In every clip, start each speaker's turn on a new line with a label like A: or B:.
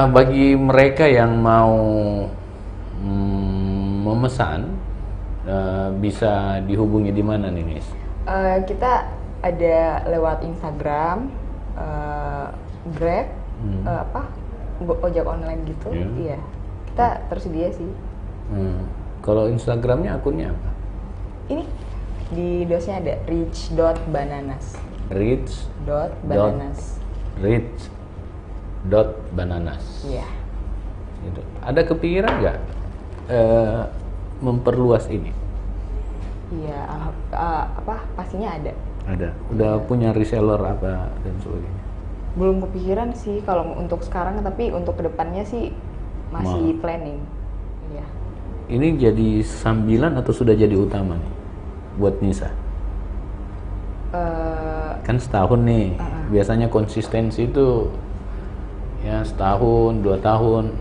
A: Bagi mereka yang mau memesan, bisa dihubungi di mana nih, Nis?
B: Kita ada lewat Instagram, Grab, ojek online gitu. Iya, kita tersedia sih.
A: Kalau Instagramnya akunnya apa?
B: Ini di dosnya ada rich.bananas.
A: Rich.bananas.
B: Iya.
A: Gitu. Ada kepikiran nggak memperluas ini?
B: Iya, pastinya ada.
A: Ada. Udah punya reseller apa dan sebagainya?
B: Belum kepikiran sih kalau untuk sekarang, tapi untuk kedepannya sih masih planning. Iya.
A: Ini jadi sambilan atau sudah jadi utama nih buat Nisa? Kan setahun nih. Biasanya konsistensi itu ya setahun, 2 tahun,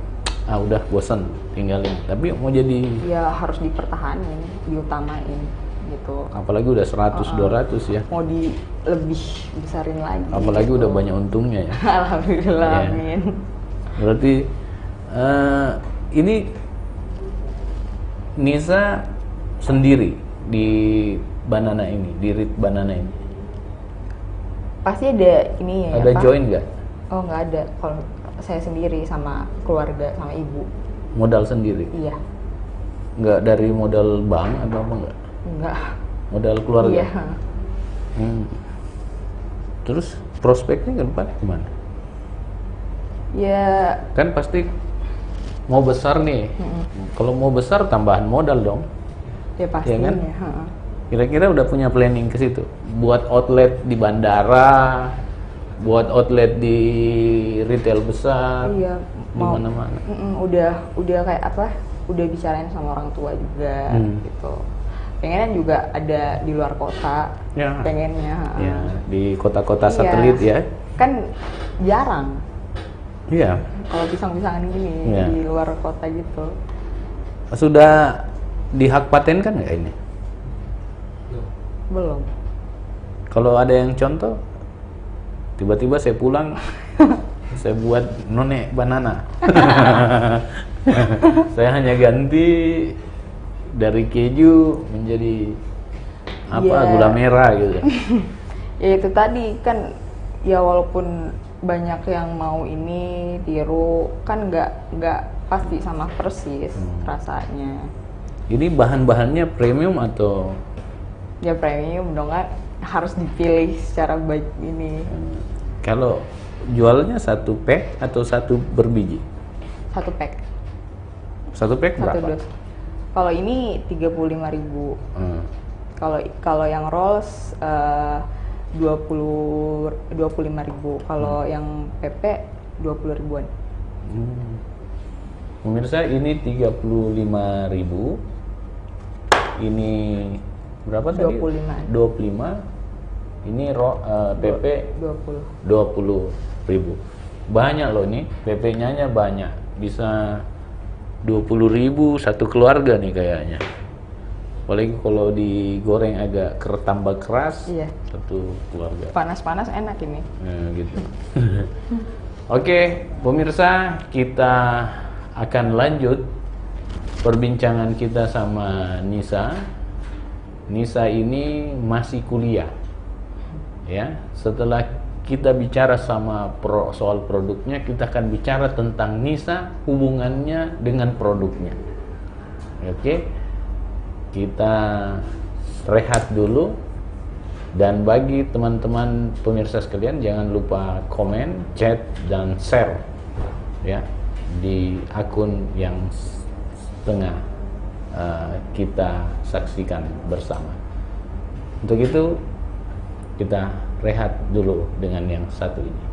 A: udah bosan tinggalin. Tapi mau jadi
B: ya harus dipertahanin, diutamain gitu.
A: Apalagi udah 100-200 ya.
B: Mau lebih besarin lagi.
A: Apalagi
B: gitu.
A: udah banyak untungnya ya.
B: Alhamdulillah,
A: Ya.
B: amin.
A: Berarti ini Nisa sendiri di Banana ini, di Rit Banana ini.
B: Pasti ada ini ya.
A: Ada join nggak?
B: Oh, nggak ada. Kalau saya sendiri sama keluarga, sama ibu.
A: Modal sendiri?
B: Iya.
A: Nggak dari modal bank atau apa nggak?
B: Nggak.
A: Modal keluarga?
B: Iya.
A: Terus prospeknya ke depan gimana?
B: Ya.
A: Kan pasti mau besar nih. Kalau mau besar tambahan modal dong.
B: Ya pastinya.
A: Ya kan? Kira-kira udah punya planning ke situ? Buat outlet di bandara, buat outlet di retail besar,
B: iya,
A: di mana-mana.
B: Udah kayak apa? Udah bicarain sama orang tua juga gitu. Pengennya juga ada di luar kota.
A: Ya.
B: Pengennya.
A: Ya, di kota-kota satelit ya.
B: Kan jarang.
A: Iya.
B: Kalau pisang-pisangan gini di luar kota gitu.
A: Sudah dihak paten kan nggak ini?
B: Belum.
A: Kalau ada yang contoh, tiba-tiba saya pulang, saya buat none banana. Saya hanya ganti dari keju menjadi gula merah gitu.
B: Ya itu tadi kan, ya walaupun banyak yang mau ini tiru, kan nggak pasti sama persis rasanya.
A: Ini bahan-bahannya premium atau?
B: Ya premium dong, kan harus dipilih secara baik ini.
A: Kalau jualnya 1 pack atau 1 berbiji?
B: 1 pack.
A: 1 pack berapa?
B: Kalau ini 35.000. Kalau yang rolls 25.000. Kalau yang PP 20 ribuan.
A: Pemirsa, ini 35.000. Ini berapa tadi? 25. Ini PP 20.000. Banyak loh ini, PP-nya banyak. Bisa 20.000 satu keluarga nih kayaknya. Apalagi kalau digoreng agak tambah keras, satu keluarga.
B: Panas-panas enak ini.
A: Nah, gitu. Oke, pemirsa, kita akan lanjut perbincangan kita sama Nisa. Nisa ini masih kuliah, ya. Setelah kita bicara soal produknya, kita akan bicara tentang Nisa, hubungannya dengan produknya. Oke, kita rehat dulu. Dan bagi teman-teman pemirsa sekalian, jangan lupa komen, chat, dan share ya di akun yang tengah kita saksikan bersama. Untuk itu kita rehat dulu dengan yang satu ini.